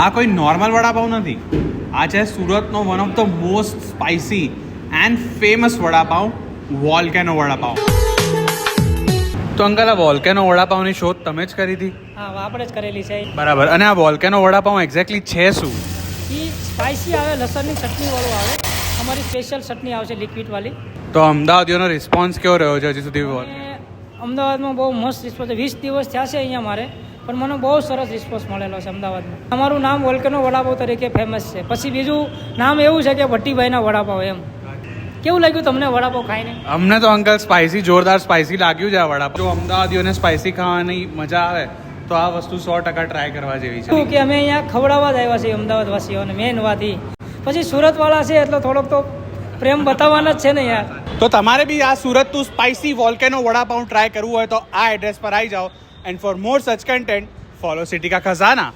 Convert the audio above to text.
આ કોઈ નોર્મલ વડાપાઉં નથી, આ છે સુરતનો one of the most spicy and famous vada pav, volcano vada pav. તો અંકલ, આ વોલ્કેનો વડાપાઉંની શોધ તમે જ કરી હતી? હા, આપણે જ કરેલી છે. બરાબર. અને આ વોલ્કેનો વડાપાઉં એક્ઝેક્ટલી છે શું? એ સ્પાઇસી આવે, લસણની ચટણીવાળું આવે. અમારી સ્પેશિયલ ચટણી આવશે લિક્વિડવાળી. તો અમદાવાદીઓનો રિસ્પોન્સ કેવો રહ્યો છે હજી સુધી? અને અમદાવાદમાં બહુ મસ્ત રિસ્પોન્સ છે. 20 દિવસ થયા છે અહીંયા મારે, પણ મને બહુ સરસ રિસ્પોન્સ મળેલો છે અમદાવાદમાં. અમારું નામ વોલ્કેનો વડાપાઉં તરીકે ફેમસ છે. પછી બીજું નામ એવું છે કે ભટ્ટીભાઈના વડાપાઉં એમ. કેવું લાગ્યું તમને વડાપાઉં ખાઈને? અમને તો અંકલ સ્પાઇસી, જોરદાર સ્પાઇસી લાગ્યું છે આ વડાપાઉં. જો અમદાવાદીઓને સ્પાઇસી ખાવાની મજા આવે તો આ વસ્તુ 100% ટ્રાય કરવા જેવી છે. કે અમે અહીંયા ખવડાવવા જ આવ્યા છીએ અમદાવાદ વાસીઓને, મેન વાત એ. પછી સુરતવાળા છે એટલે થોડોક તો પ્રેમ બતાવવાના જ છે ને યાર. તો તમારે બી આ સુરતનું સ્પાઇસી વોલ્કેનો વડાપાઉં ટ્રાય કરવું હોય તો આ એડ્રેસ પર આવી જાઓ. એન્ડ ફોર મોર સચ કન્ટેન્ટ ફોલો સિટી કા ખજાના.